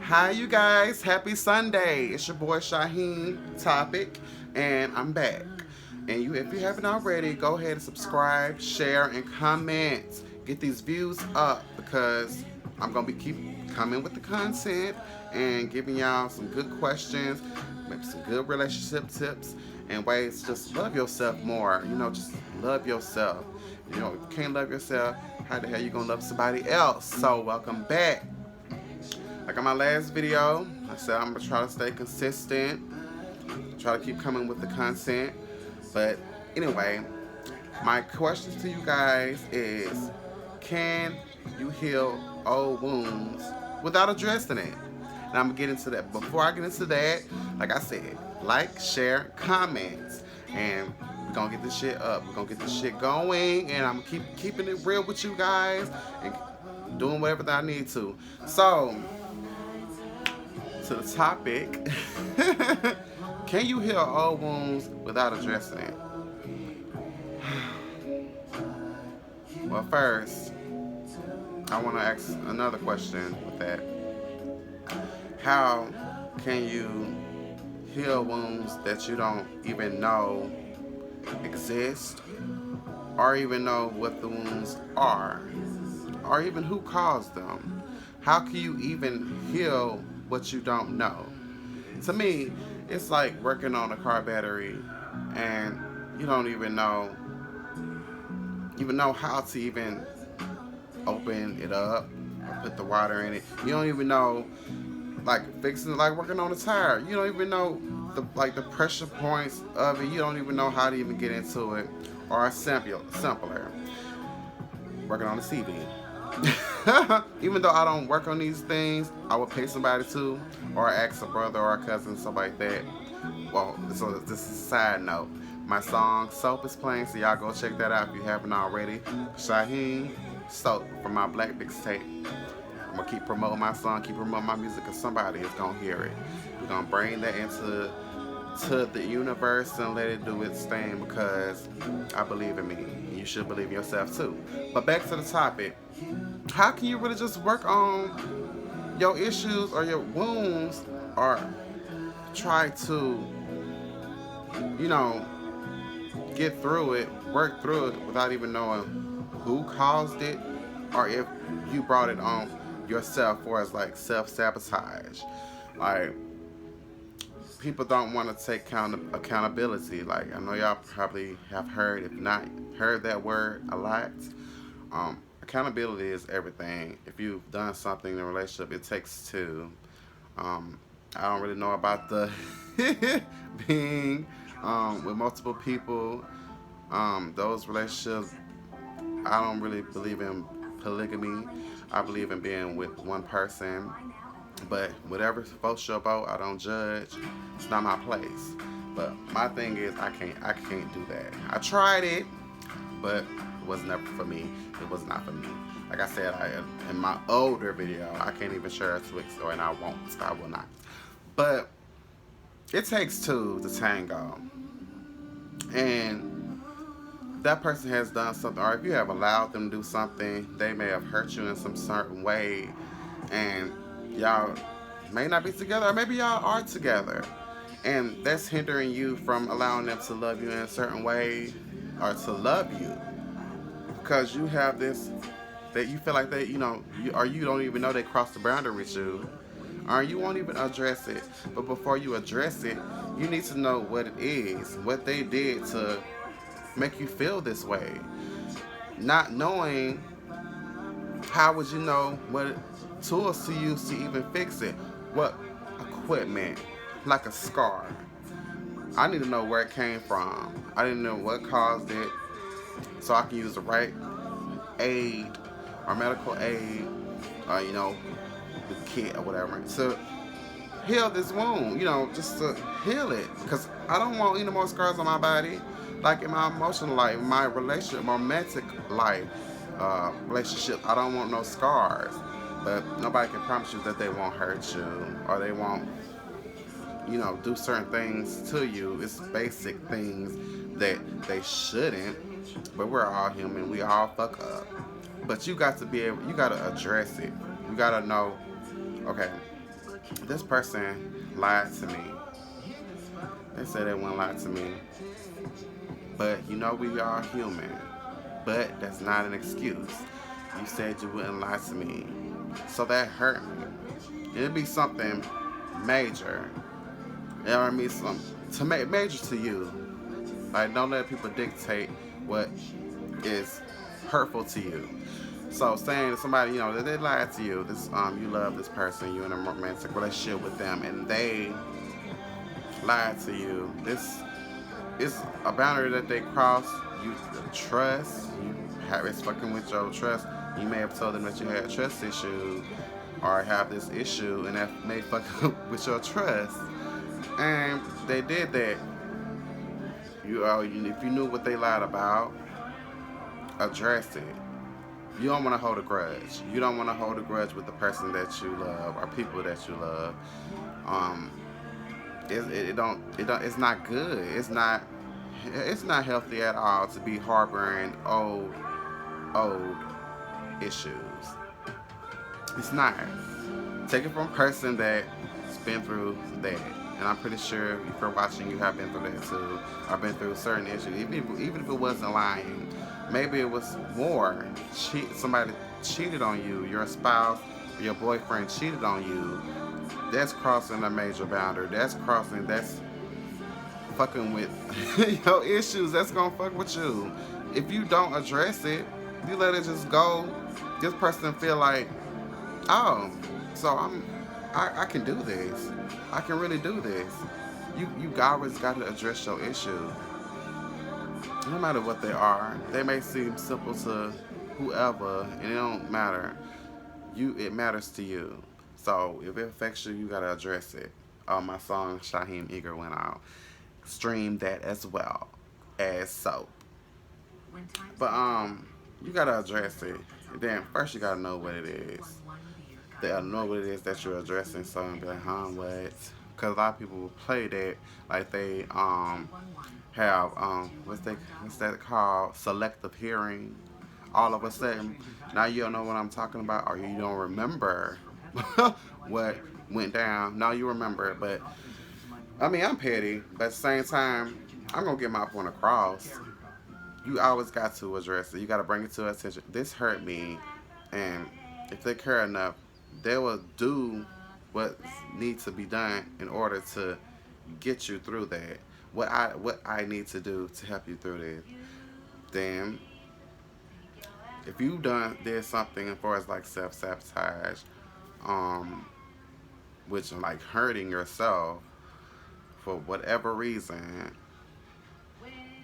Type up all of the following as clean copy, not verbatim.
Hi, you guys. Happy Sunday. It's your boy Shaheen Topic, and I'm back. And if you haven't already, go ahead and subscribe, share, and comment. Get these views up because I'm gonna be keep coming with the content and giving y'all some good questions, maybe some good relationship tips and ways to just love yourself more. Just love yourself. If you can't love yourself, how the hell you gonna love somebody else? So welcome back. Like on my last video, I said I'm gonna try to stay consistent, try to keep coming with the content. But anyway, my questions to you guys is, can you heal old wounds without addressing it? And I'm gonna get into that. Before I get into that, like I said, like, share, comment, and we're gonna get this shit up. We're gonna get this shit going, and I'm keeping it real with you guys and doing whatever that I need to. So, to the topic, can you heal old wounds without addressing it? Well, first, I want to ask another question with that. How can you heal wounds that you don't even know exist, or even know what the wounds are, or even who caused them? How can you even heal what you don't know? To me, it's like working on a car battery and you don't even know how to even open it up or put the water in it. You don't even know, like fixing, like working on a tire. You don't even know the pressure points of it. You don't even know how to even get into it. Or a simpler, working on a CV. Even though I don't work on these things, I would pay somebody to, or ask a brother or a cousin, something like that. Well, so this is a side note. My song Soap is playing, so y'all go check that out if you haven't already. Shaheen Soap from my Black Mixtape. I'm gonna keep promoting my song, keep promoting my music, cause somebody is gonna hear it. We're gonna bring that into the universe and let it do its thing because I believe in me. You should believe in yourself too. But back to the topic. How can you really just work on your issues or your wounds, or try to, you know, get through it, work through it without even knowing who caused it, or if you brought it on yourself, or as like self-sabotage? Like, people don't want to take accountability. Like, I know y'all probably have heard, if not heard that word a lot. Accountability is everything. If you've done something in a relationship, it takes two. I don't really know about the being with multiple people. Those relationships, I don't really believe in polygamy. I believe in being with one person. But whatever floats your boat, I don't judge. It's not my place. But my thing is, I can't do that. I tried it, but it was never for me. It was not for me. Like I said, in my older video, I can't even share a quick story, and I won't. I will not. But it takes two to tango, and that person has done something, or if you have allowed them to do something, they may have hurt you in some certain way, and y'all may not be together, or maybe y'all are together, and that's hindering you from allowing them to love you in a certain way, or to love you, because you have this that you feel like or you don't even know they crossed the boundary with you, or you won't even address it. But before you address it, you need to know what it is, what they did to make you feel this way. Not knowing, how would you know what tools to use to even fix it? What equipment? Like a scar. I need to know where it came from. I didn't know what caused it, so I can use the right aid or medical aid, the kit or whatever, to heal this wound, just to heal it. Because I don't want any more scars on my body. Like in my emotional life, my relationship, romantic life, relationship, I don't want no scars. But nobody can promise you that they won't hurt you, or they won't, do certain things to you. It's basic things that they shouldn't, but we're all human. We all fuck up. But you got to address it. You got to know, okay, This person lied to me. They said they wouldn't lie to me. But you know we are human. But that's not an excuse. You said you wouldn't lie to me. So that hurt me. It'd be something major. You know what I mean? Some to make major to you. Like don't let people dictate what is hurtful to you. So saying to somebody, you know, that they lied to you, this you love this person, you're in a romantic relationship with them, and they lied to you. This is a boundary that they cross. You trust, you have it's fucking with your trust. You may have told them that you had trust issues or have this issue, and that may fuck up with your trust. And they did that. If you knew what they lied about, address it. You don't want to hold a grudge. You don't want to hold a grudge with the person that you love or people that you love. Um, it's not good. It's not healthy at all to be harboring old issues. It's not. Take it from a person that's been through that. And I'm pretty sure if you're watching, you have been through that too. I've been through certain issues. Even if it wasn't lying, maybe it was more. Somebody cheated on you. Your spouse, your boyfriend cheated on you. That's crossing a major boundary. That's fucking with your issues. That's gonna fuck with you. If you don't address it, you let it just go. This person feel like, oh, so I can do this. I can really do this. You always got to address your issue, no matter what they are. They may seem simple to whoever, and it don't matter. It matters to you. So if it affects you, you gotta address it. My song Shaheem Eager went out. Stream that as well as soap. But you gotta address it. Then first you gotta know what it is. They gotta know what it is that you're addressing. So and be like, what? Because a lot of people will play that like they have what's that called, selective hearing. All of a sudden, now you don't know what I'm talking about, or you don't remember what went down. Now you remember it, but I mean I'm petty, but at the same time I'm gonna get my point across. You always got to address it. You got to bring it to attention. This hurt me, and if they care enough, they will do what needs to be done in order to get you through that. What I need to do to help you through this. Then, if you did something as far as like self sabotage, um, which like hurting yourself for whatever reason,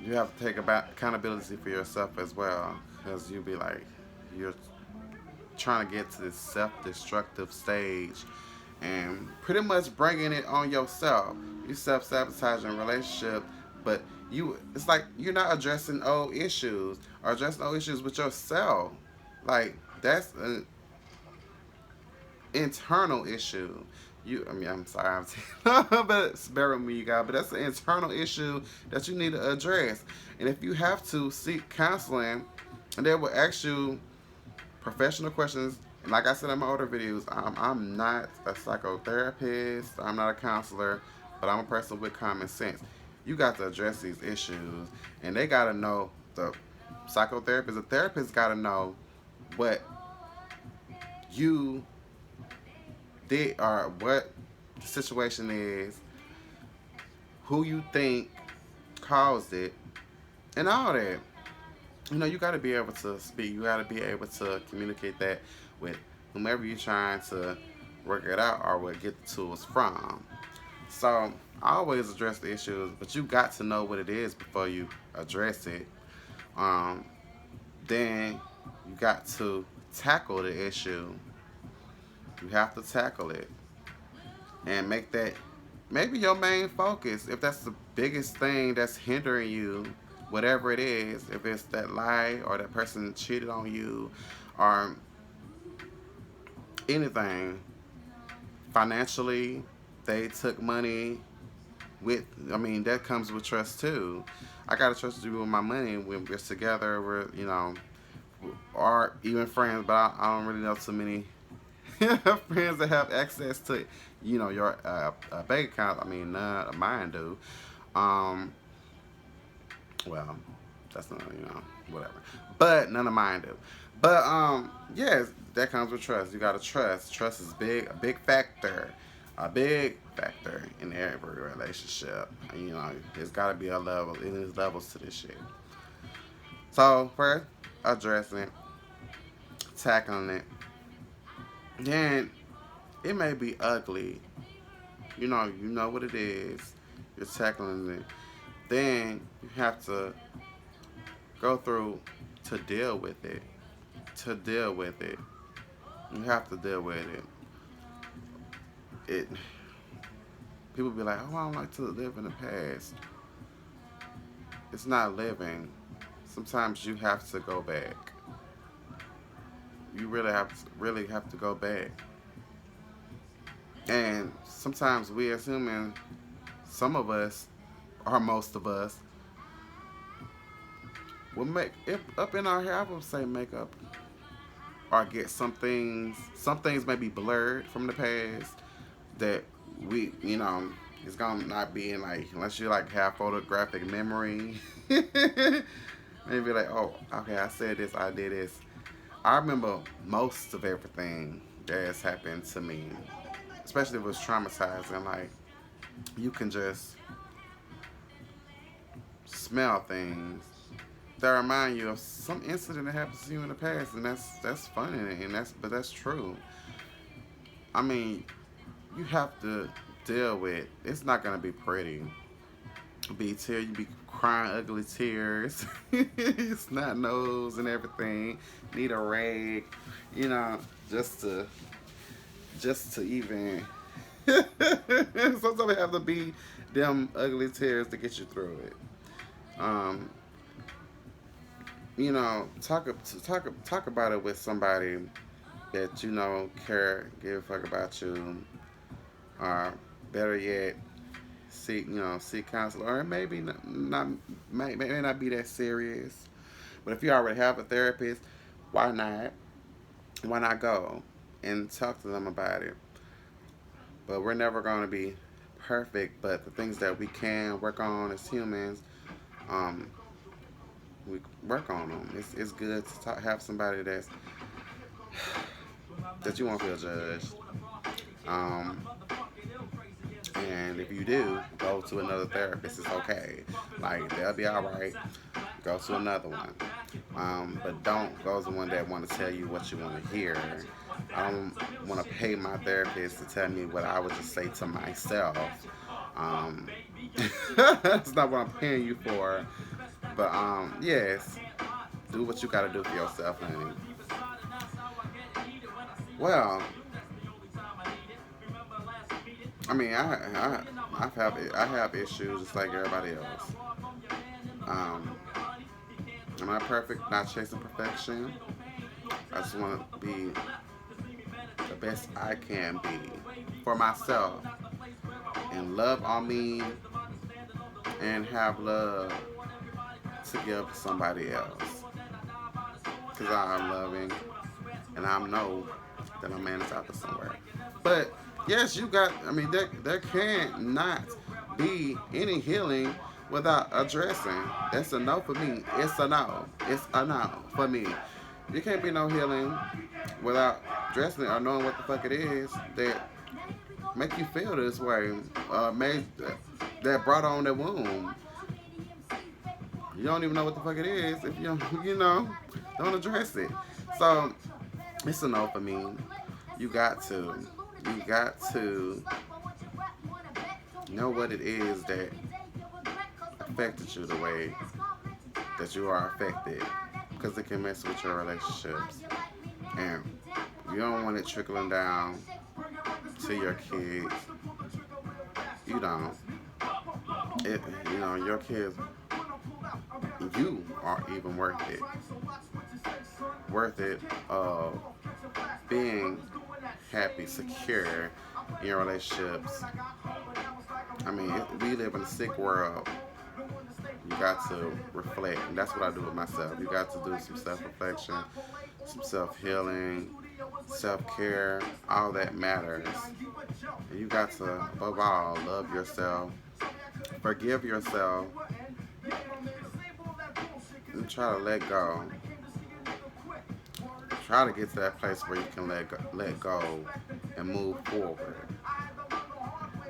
you have to take about accountability for yourself as well, because you'll be like you're trying to get to this self-destructive stage and pretty much bringing it on yourself. You self-sabotaging a relationship, but it's like you're not addressing old issues or addressing old issues with yourself. Like that's an internal issue. I'm sorry, but bear with me, you guys. But that's an internal issue that you need to address. And if you have to seek counseling, and they will ask you professional questions. And like I said in my older videos, I'm not a psychotherapist. I'm not a counselor, but I'm a person with common sense. You got to address these issues, and they got to know the therapist got to know what you did or what the situation is, who you think caused it, and all that. You got to be able to speak. You got to be able to communicate that with whomever you're trying to work it out or get the tools from. So I always address the issues, but you got to know what it is before you address it. Then you got to tackle the issue. You have to tackle it and make that maybe your main focus. If that's the biggest thing that's hindering you, whatever it is, if it's that lie or that person cheated on you or anything, financially, they took money that comes with trust too. I gotta trust you with my money when we're together, or even friends, but I don't really know too many friends that have access to, your bank account. I mean, none of mine do. Um, well, that's not, whatever. But none of mine do. But yes, that comes with trust. You gotta trust. Trust is big, a big factor in every relationship. There's gotta be a level. There's levels to this shit. So first, addressing it, tackling it. Then it may be ugly. You know what it is. You're tackling it. Then you have to go through to deal with it. To deal with it. You have to deal with it. It People be like, oh, I don't like to live in the past. It's not living. Sometimes you have to go back. You really have to go back. And sometimes we as humans, some of us, or most of us, will make it up in our hair. I would say makeup or get some things. Some things may be blurred from the past that it's gonna not be in like unless you like have photographic memory. Maybe like, oh, okay, I said this, I did this. I remember most of everything that has happened to me, especially if it was traumatizing. Like you can just smell things that remind you of some incident that happened to you in the past, and that's funny, and that's true. I mean, you have to deal with. It's not gonna be pretty. You be crying ugly tears, snot nose and everything. Need a rag, you know, just to even. Sometimes it have to be them ugly tears to get you through it. Um, talk about it with somebody that care, give a fuck about you, or better yet, seek counsel, or maybe may not be that serious. But if you already have a therapist, why not? Why not go and talk to them about it? But we're never going to be perfect. But the things that we can work on as humans, um, we work on them. It's good to have somebody that you won't feel judged. Um, and if you do, go to another therapist. It's okay. Like they'll be all right. Go to another one. But don't go to the one that want to tell you what you want to hear. I don't want to pay my therapist to tell me what I would just say to myself. Um, that's not what I'm paying you for. But yes, do what you gotta do for yourself, honey. Well, I mean, I have issues just like everybody else. Um, I'm not perfect, not chasing perfection. I just want to be the best I can be for myself and love on me and have love to give to somebody else. Because I'm loving and I know that a man is out there somewhere. But yes, I mean, there can't not be any healing without addressing. That's a no for me. It's a no. It's a no for me. You can't be no healing without addressing it or knowing what the fuck it is that make you feel this way. That brought on that wound. You don't even know what the fuck it is if you don't address it. So it's a no for me. You got to. You got to know what it is that affected you the way that you are affected. Because it can mess with your relationships. And you don't want it trickling down to your kids. You don't. Your kids, you are even worth it. Worth it of being happy, secure in your relationships. I mean, we live in a sick world. You got to reflect, and that's what I do with myself. You got to do some self-reflection, some self-healing, self-care, all that matters. And you got to, above all, love yourself, forgive yourself, and try to let go. Try to get to that place where you can let go and move forward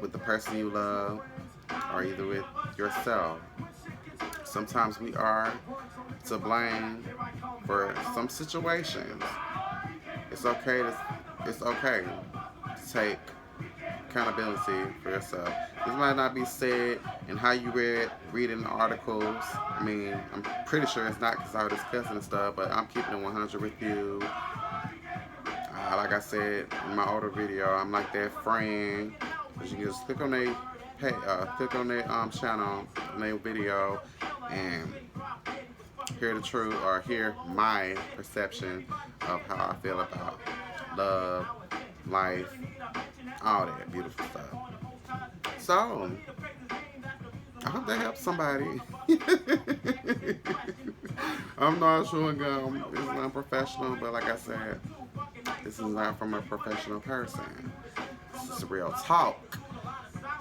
with the person you love or either with yourself. Sometimes we are to blame for some situations. It's okay to take accountability for yourself. This might not be said in how you read in the articles. I mean, I'm pretty sure it's not because I was discussing and stuff, but I'm keeping it 100 with you. Like I said in my older video, I'm like that friend. Cause you can just click on their channel, on their video, and hear the truth or hear my perception of how I feel about love, life, all that beautiful stuff. So, I hope that helps somebody. I'm not sure it's not professional, but like I said, this is not from a professional person. This is real talk.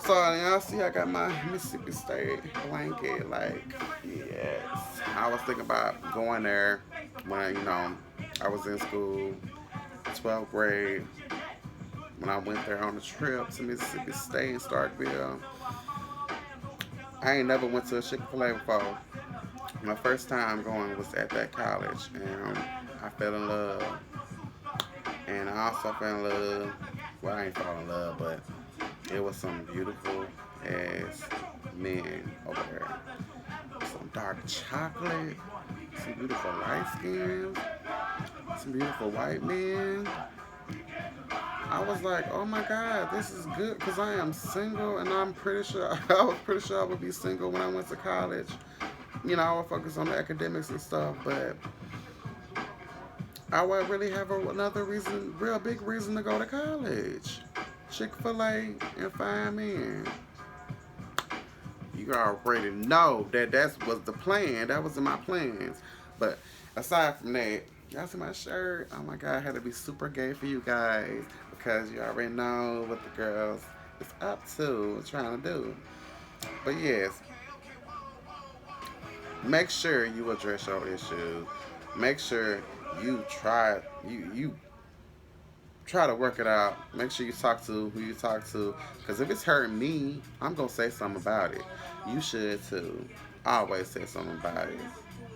So y'all see I got my Mississippi State blanket. Like, yes. I was thinking about going there when, I was in school, 12th grade, when I went there on a trip to Mississippi State in Starkville. I ain't never went to a Chick-fil-A before. My first time going was at that college, and I fell in love. And I also fell in love. Well, I ain't fall in love, but it was some beautiful ass men over there. Some dark chocolate, some beautiful light skins, some beautiful white men. I was like, oh my God, this is good because I am single, and I was pretty sure I would be single when I went to college. I would focus on the academics and stuff, but I would really have another reason, real big reason to go to college. Chick-fil-A and fine men. You already know that was the plan. That was in my plans. But aside from that, y'all see my shirt? Oh my God, I had to be super gay for you guys because you already know what the girls is up to, trying to do. But yes, make sure you address your issues. Make sure you try to work it out. Make sure you talk to who you talk to. Because if it's hurting me, I'm going to say something about it. You should too. Always say something about it.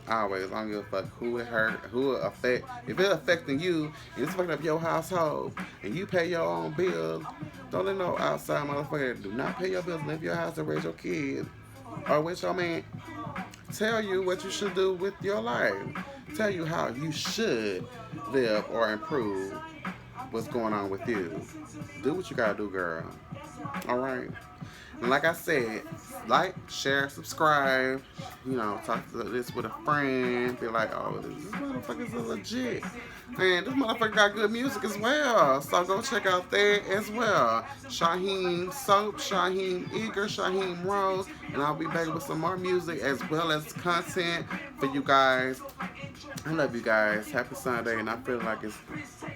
Always. I don't give a fuck who it hurt, who it affect. If it's affecting you, and it's fucking up your household, and you pay your own bills, don't let no outside motherfucker do not pay your bills, live your house, and raise your kids, or with your man, tell you what you should do with your life. Tell you how you should live or improve what's going on with you. Do what you gotta do, girl. Alright? And like I said, like, share, subscribe. Talk to this with a friend. Be like, oh, this motherfucker's legit. Man, this motherfucker got good music as well. So go check out that as well. Shaheem Soap, Shaheem Eager, Shaheem Rose. And I'll be back with some more music as well as content for you guys. I love you guys. Happy Sunday. And I feel like it's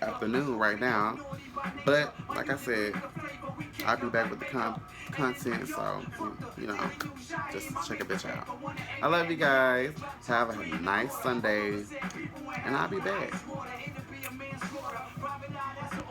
afternoon right now. But, like I said, I'll be back with the content, so, just check a bitch out. I love you guys. Have a nice Sunday, and I'll be back.